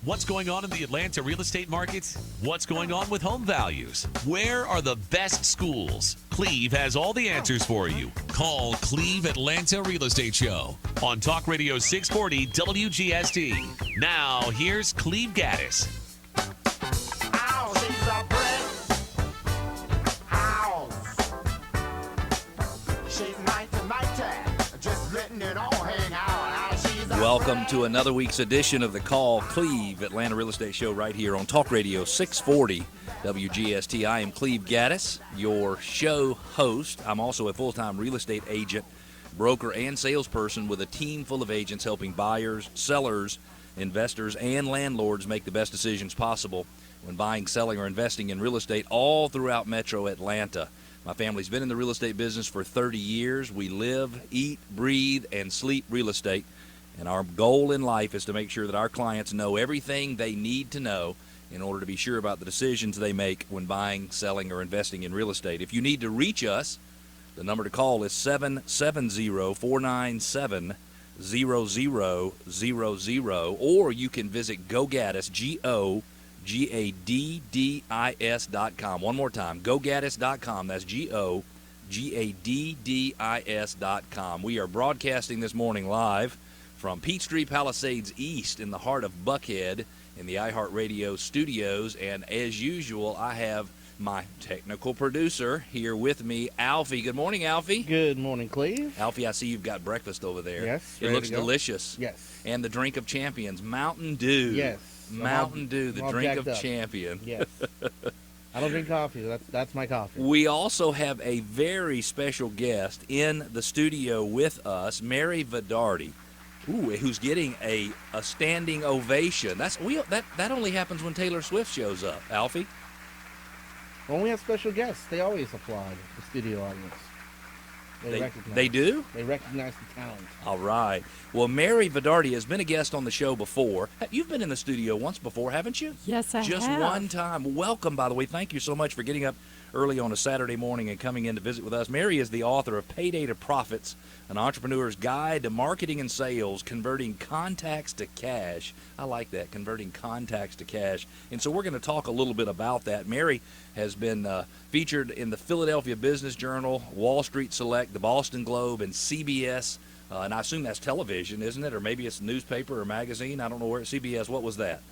What's going on in the Atlanta real estate market? What's going on with home values? Where are the best schools? Cleve has all the answers for you. Call Cleve Atlanta Real Estate Show on Talk Radio 640 WGST. Now, here's Cleve Gaddis. Welcome to another week's edition of the Call Cleve Atlanta Real Estate Show right here on Talk Radio 640 WGST. I am Cleve Gaddis, your show host. I'm also a full-time real estate agent, broker, and salesperson with a team full of agents helping buyers, sellers, investors, and landlords make the best decisions possible when buying, selling, or investing in real estate all throughout Metro Atlanta. My family's been in the real estate business for 30 years. We live, eat, breathe, and sleep real estate. And our goal in life is to make sure that our clients know everything they need to know in order to be sure about the decisions they make when buying, selling, or investing in real estate. If you need to reach us, the number to call is 770-497-0000, or you can visit GoGaddis, GoGaddis.com. One more time, GoGaddis.com. That's GoGaddis.com. We are broadcasting this morning live from Peachtree Palisades East in the heart of Buckhead in the iHeartRadio studios. And as usual, I have my technical producer here with me, Alfie. Good morning, Alfie. Good morning, Cleve. Alfie, I see you've got breakfast over there. Yes. It looks delicious. Yes. And the drink of champions, Mountain Dew. Yes. Mountain Dew, the drink of up. champion. Yes. I don't drink coffee. That's my coffee. We also have a very special guest in the studio with us, Mary Vidarte. Who's getting a standing ovation. That only happens when Taylor Swift shows up, Alfie. When we have special guests, they always applaud the studio audience. They do? They recognize the talent. All right. Well, Mary Vidarte has been a guest on the show before. You've been in the studio once before, haven't you? Yes, I have. Just one time. Welcome, by the way. Thank you so much for getting up early on a Saturday morning and coming in to visit with us. Mary is the author of Payday to Profits, an entrepreneur's guide to marketing and sales, converting contacts to cash. I like that, converting contacts to cash. And so we're going to talk a little bit about that. Mary has been featured in the Philadelphia Business Journal, Wall Street Select, the Boston Globe, and CBS. And I assume that's television, isn't it? Or maybe it's newspaper or magazine. I don't know where. CBS, what was that?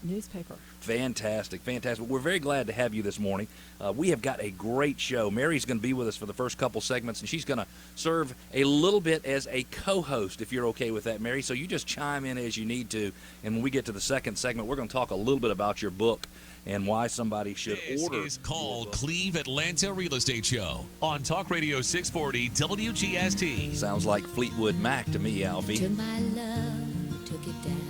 Newspaper. Fantastic. We're very glad to have you this morning. We have got a great show. Mary's going to be with us for the first couple segments, and she's going to serve a little bit as a co-host, if you're okay with that, Mary. So you just chime in as you need to, and when we get to the second segment, we're going to talk a little bit about your book and why somebody should order. This is called Cleve Atlanta Real Estate Show on Talk Radio 640 WGST. Sounds like Fleetwood Mac to me, Alfie. To my love, took it down.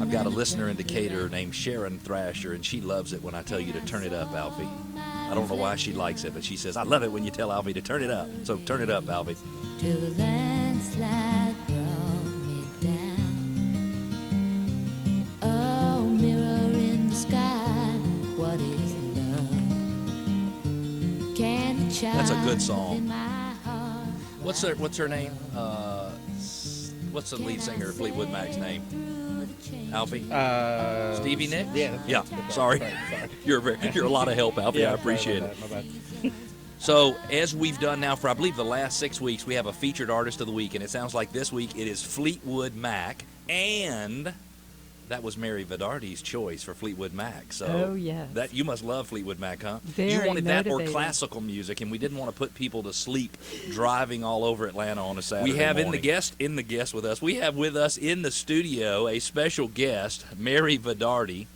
I've got a listener indicator named Sharon Thrasher, and she loves it when I tell you to turn it up, Alfie. I don't know why she likes it, but she says, I love it when you tell Alfie to turn it up. So turn it up, Alfie. Till the landslide brought me down. Oh, mirror in the sky, what is love? Candy child. That's a good song. In my heart. What's her name? What's the lead singer of Fleetwood Mac's name? Alfie? Stevie Nicks? Yeah. Sorry. Sorry. You're a lot of help, Alfie. I appreciate it. My bad. So, as we've done now for, I believe, the last 6 weeks, we have a featured artist of the week, and it sounds like this week it is Fleetwood Mac, and that was Mary Vidarte's choice for Fleetwood Mac. So Oh, yes. that you must love Fleetwood Mac, huh? Very you wanted that or motivating. classical music, and we didn't want to put people to sleep driving all over Atlanta on a Saturday We have morning. in the guest with us. We have with us in the studio a special guest, Mary Vidarte.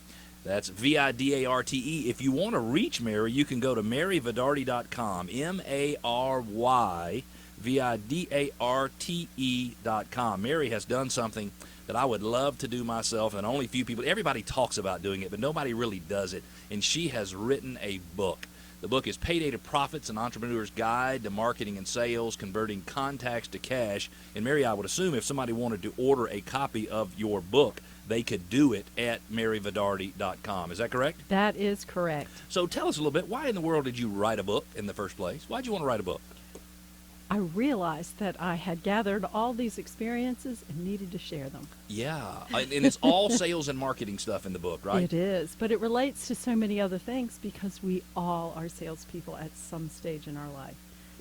That's Vidarte. If you want to reach Mary, you can go to maryvidarte.com. MaryVidarte.com. Mary has done something that I would love to do myself, and only few people. Everybody talks about doing it, but nobody really does it. And she has written a book. The book is Payday to Profits, an entrepreneur's guide to marketing and sales, converting contacts to cash. And Mary, I would assume if somebody wanted to order a copy of your book, they could do it at maryvidarte.com. Is that correct? That is correct. So tell us a little bit, why in the world did you write a book in the first place? Why did you want to write a book? I realized that I had gathered all these experiences and needed to share them. Yeah, and it's all sales and marketing stuff in the book, right? It is, but it relates to so many other things because we all are salespeople at some stage in our life.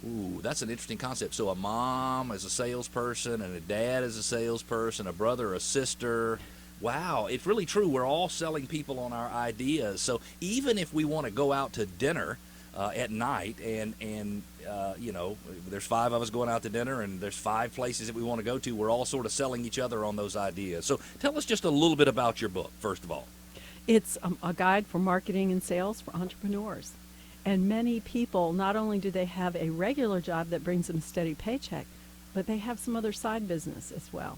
Ooh, that's an interesting concept. So a mom is a salesperson, and a dad is a salesperson, a brother, a sister. Wow, it's really true. We're all selling people on our ideas. So even if we want to go out to dinner at night, and you know, there's 5 of us going out to dinner, and there's 5 places that we want to go to, we're all sort of selling each other on those ideas. So tell us just a little bit about your book, first of all. It's a guide for marketing and sales for entrepreneurs. And many people, not only do they have a regular job that brings them a steady paycheck, but they have some other side business as well.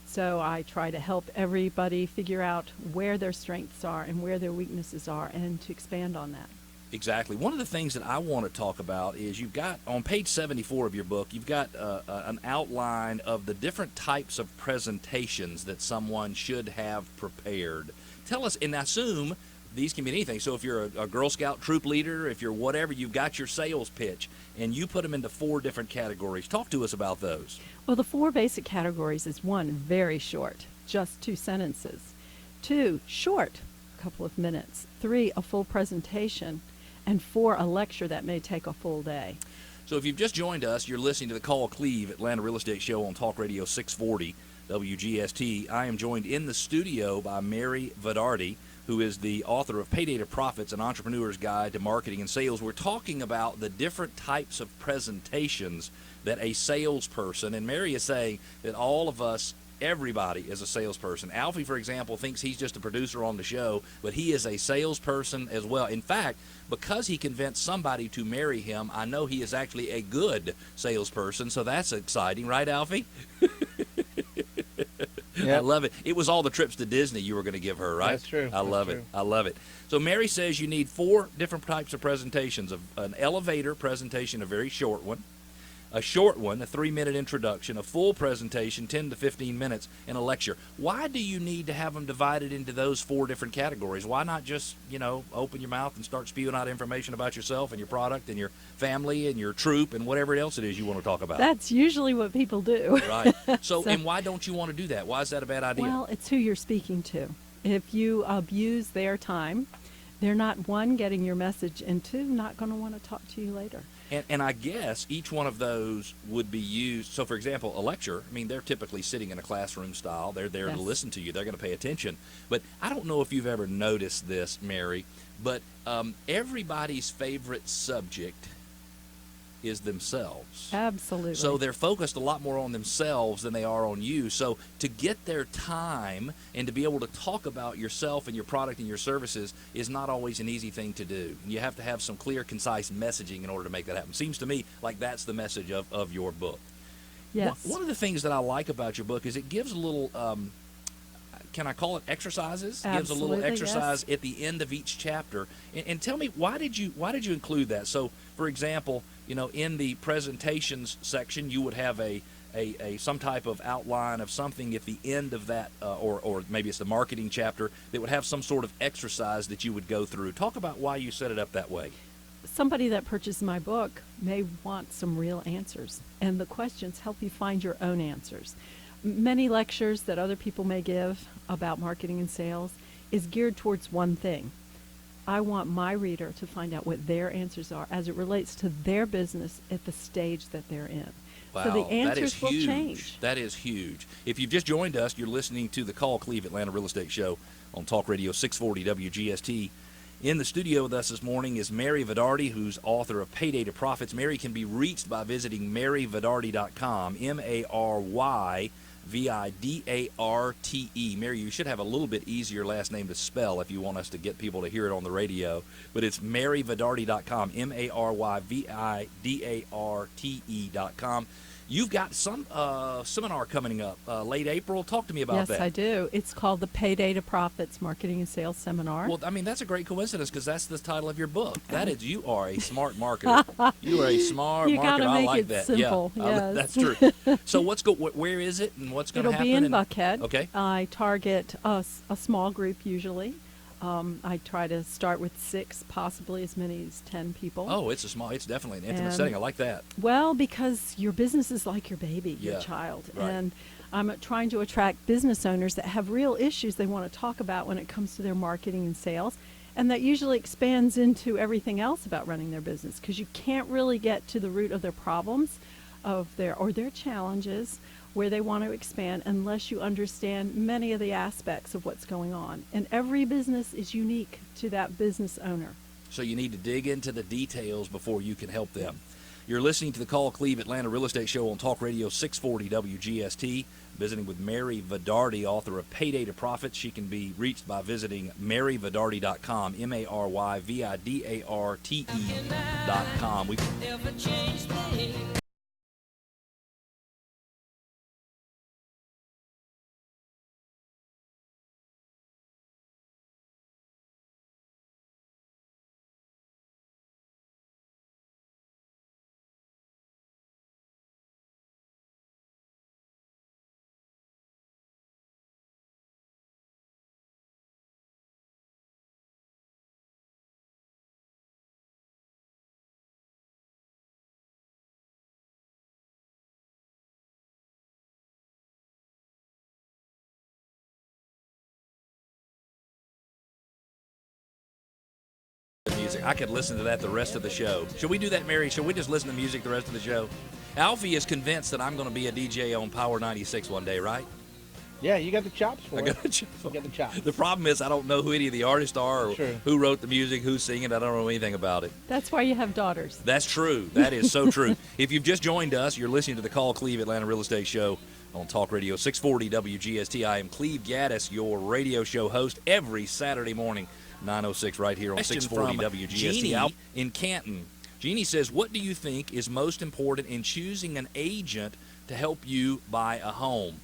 So I try to help everybody figure out where their strengths are and where their weaknesses are, and to expand on that. Exactly. One of the things that I want to talk about is you've got, on page 74 of your book, you've got an outline of the different types of presentations that someone should have prepared. Tell us, and I assume these can be anything. So if you're a Girl Scout troop leader, if you're whatever, you've got your sales pitch, and you put them into 4 different categories. Talk to us about those. Well, the 4 basic categories is 1, very short, just 2 sentences. 2, short, a couple of minutes. 3, a full presentation. And 4, a lecture that may take a full day. So if you've just joined us, you're listening to the Call Cleve Atlanta Real Estate Show on Talk Radio 640 WGST. I am joined in the studio by Mary Vidarte, who is the author of Payday to Profits, an entrepreneur's guide to marketing and sales. We're talking about the different types of presentations that a salesperson, and Mary is saying that all of us, everybody is a salesperson. Alfie, for example, thinks he's just a producer on the show, but he is a salesperson as well. In fact, because he convinced somebody to marry him, I know he is actually a good salesperson, so that's exciting, right, Alfie? Yep. I love it. It was all the trips to Disney you were going to give her, right? That's true. I love it. I love it. So Mary says you need 4 different types of presentations. An elevator presentation, a very short one. A short one, a 3-minute introduction, a full presentation, 10 to 15 minutes, and a lecture. Why do you need to have them divided into those 4 different categories? Why not just, open your mouth and start spewing out information about yourself and your product and your family and your troop and whatever else it is you want to talk about? That's usually what people do. Right. So, and why don't you want to do that? Why is that a bad idea? Well, it's who you're speaking to. If you abuse their time, they're not, 1, getting your message, and 2, not going to want to talk to you later. And I guess each one of those would be used. So, for example, a lecture, they're typically sitting in a classroom style. They're there to listen to you. They're going to pay attention. But I don't know if you've ever noticed this, Mary, but everybody's favorite subject is themselves. Absolutely. So they're focused a lot more on themselves than they are on you. So to get their time and to be able to talk about yourself and your product and your services is not always an easy thing to do. You have to have some clear, concise messaging in order to make that happen. Seems to me like that's the message of your book. Yes. One of the things that I like about your book is it gives a little, can I call it exercises? Absolutely, gives a little exercise yes. at the end of each chapter. And tell me, why did you include that? So, for example, in the presentations section, you would have a some type of outline of something at the end of that, or maybe it's the marketing chapter that would have some sort of exercise that you would go through. Talk about why you set it up that way. Somebody that purchased my book may want some real answers, and the questions help you find your own answers. Many lectures that other people may give about marketing and sales is geared towards one thing. I want my reader to find out what their answers are as it relates to their business at the stage that they're in. Wow, so the answers that is will huge. change. That is huge. If you've just joined us, you're listening to the Call Cleve Atlanta Real Estate Show on Talk Radio 640 WGST. In the studio with us this morning is Mary Vidarte, who's author of Payday to Profits. Mary can be reached by visiting maryvidarte.com, MaryVidarte. Mary, you should have a little bit easier last name to spell if you want us to get people to hear it on the radio. But it's maryvidarte.com, MaryVidarte.com. You've got some seminar coming up late April. Talk to me about that. Yes, I do. It's called the Payday to Profits Marketing and Sales Seminar. Well, that's a great coincidence because that's the title of your book. That is, you are a smart marketer. You are a smart you marketer. gotta make I like it that. simple. Yeah, Yes. that's true. So where is it and what's going to happen? It'll be in Buckhead. Okay. I target a small group usually. I try to start with 6, possibly as many as 10 people. Oh, it's definitely an intimate And- setting. I like that. Well, because your business is like your baby, Yeah, your child. right. And I'm trying to attract business owners that have real issues they want to talk about when it comes to their marketing and sales. And that usually expands into everything else about running their business, because you can't really get to the root of their problems or their challenges where they want to expand unless you understand many of the aspects of what's going on. And every business is unique to that business owner. So you need to dig into the details before you can help them. You're listening to the Call Cleve Atlanta Real Estate Show on Talk Radio 640 WGST. Visiting with Mary Vidarte, author of Payday to Profits. She can be reached by visiting maryvidarte.com, MaryVidarte.com. Music. I could listen to that the rest of the show. Should we do that, Mary? Should we just listen to music the rest of the show? Alfie is convinced that I'm going to be a DJ on Power 96 one day, right? Yeah, you got the chops for I it. got a job. You got the chops. The problem is I don't know who any of the artists are or Sure. who wrote the music, who's singing. I don't know anything about it. That's why you have daughters. That's true. That is so true. If you've just joined us, you're listening to the Call Cleve Atlanta Real Estate Show on Talk Radio 640 WGST. I am Cleve Gaddis, your radio show host every Saturday morning, 9:06 right here on 640 WGST. Jeannie in Canton. Jeannie says, what do you think is most important in choosing an agent to help you buy a home?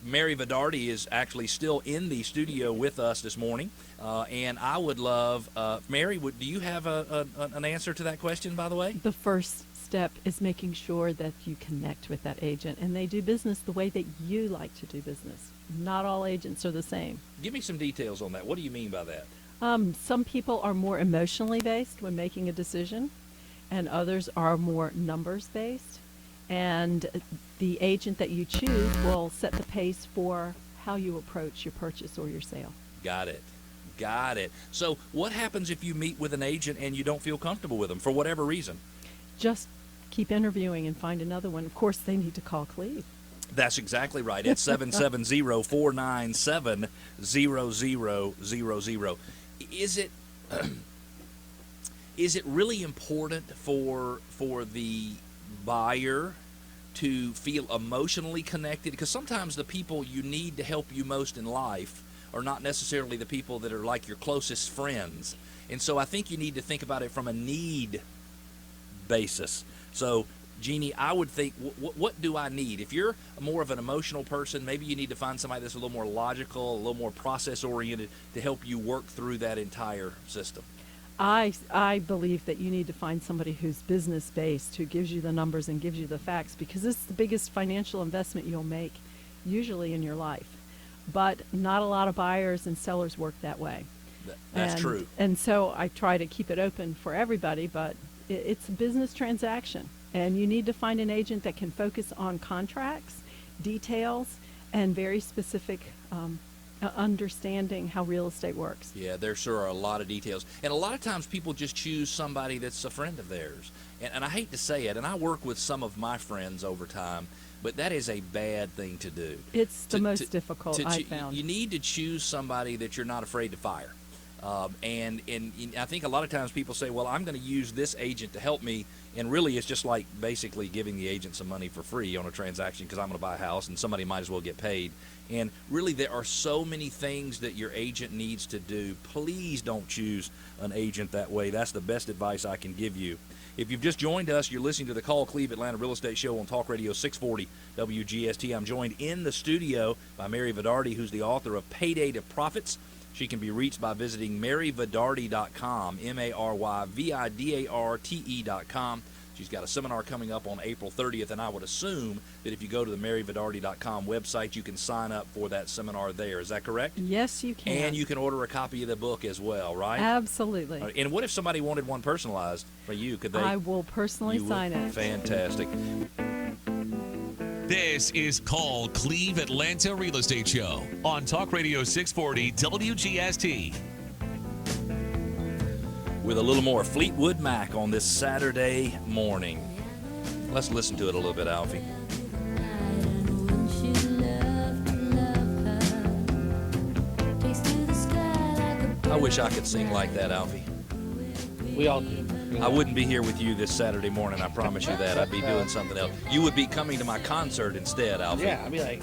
Mary Vidarte is actually still in the studio with us this morning, and I would love, Mary, do you have an answer to that question, by the way? The first step is making sure that you connect with that agent and they do business the way that you like to do business. Not all agents are the same. Give me some details on that. What do you mean by that? Some people are more emotionally based when making a decision, and others are more numbers based. And the agent that you choose will set the pace for how you approach your purchase or your sale. Got it. So what happens if you meet with an agent and you don't feel comfortable with them for whatever reason? Just keep interviewing and find another one. Of course, they need to call Cleve. That's exactly right. It's 770-497-0000. Is it really important for the buyer to feel emotionally connected? Because sometimes the people you need to help you most in life are not necessarily the people that are like your closest friends. And so I think you need to think about it from a need basis. So, Jeannie, I would think, what do I need? If you're more of an emotional person, maybe you need to find somebody that's a little more logical, a little more process-oriented to help you work through that entire system. I believe that you need to find somebody who's business-based, who gives you the numbers and gives you the facts, because this is the biggest financial investment you'll make usually in your life. But not a lot of buyers and sellers work that way. That's true. And so I try to keep it open for everybody, but it's a business transaction. And you need to find an agent that can focus on contracts, details, and very specific understanding how real estate works. Yeah, there sure are a lot of details. And a lot of times people just choose somebody that's a friend of theirs. And I hate to say it, and I work with some of my friends over time, but that is a bad thing to do. It's the most difficult, I found. You need to choose somebody that you're not afraid to fire. And I think a lot of times people say, well, I'm going to use this agent to help me, and really it's just like basically giving the agent some money for free on a transaction because I'm going to buy a house and somebody might as well get paid. And really there are so many things that your agent needs to do. Please don't choose an agent that way. That's the best advice I can give you. If you've just joined us, you're listening to the Call Cleve Atlanta Real Estate Show on Talk Radio 640 WGST. I'm joined in the studio by Mary Vidarte, who's the author of Payday to Profits. She can be reached by visiting maryvidarte.com, MaryVidarte.com. She's got a seminar coming up on April 30th, and I would assume that if you go to the maryvidarte.com website, you can sign up for that seminar there. Is that correct? Yes, you can. And you can order a copy of the book as well, right? Absolutely. And what if somebody wanted one personalized by you? Could they? I will personally sign it. Fantastic. This is Call Cleve Atlanta Real Estate Show on Talk Radio 640 WGST. With a little more Fleetwood Mac on this Saturday morning. Let's listen to it a little bit, Alfie. I wish I could sing like that, Alfie. We all do. I wouldn't be here with you this Saturday morning, I promise you that. I'd be doing something else. You would be coming to my concert instead, Alfie. Yeah, I'd be like,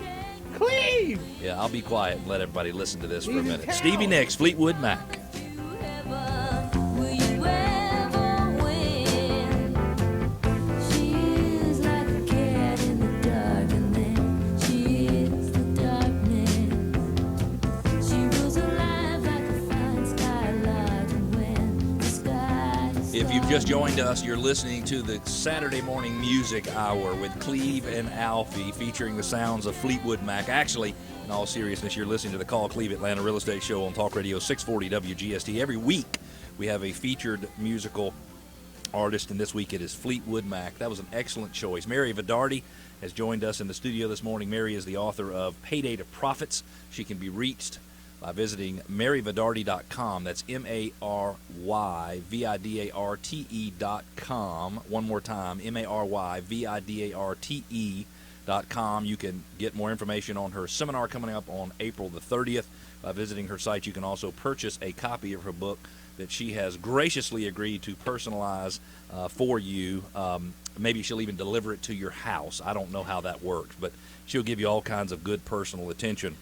Cleve! Yeah, I'll be quiet and let everybody listen to this for a Leave minute. town. Stevie Nicks, Fleetwood Mac. If you've just joined us, you're listening to the Saturday Morning Music Hour with Cleve and Alfie, featuring the sounds of Fleetwood Mac. Actually, in all seriousness, you're listening to the Call Cleve Atlanta Real Estate Show on Talk Radio 640 WGST. Every week, we have a featured musical artist, and this week it is Fleetwood Mac. That was an excellent choice. Mary Vidarte has joined us in the studio this morning. Mary is the author of Payday to Profits. She can be reached by visiting maryvidarte.com. That's MaryVidarte.com. One more time, MaryVidarte.com. You can get more information on her seminar coming up on April the 30th by visiting her site. You can also purchase a copy of her book that she has graciously agreed to personalize for you. Maybe she'll even deliver it to your house. I don't know how that works, but she'll give you all kinds of good personal attention.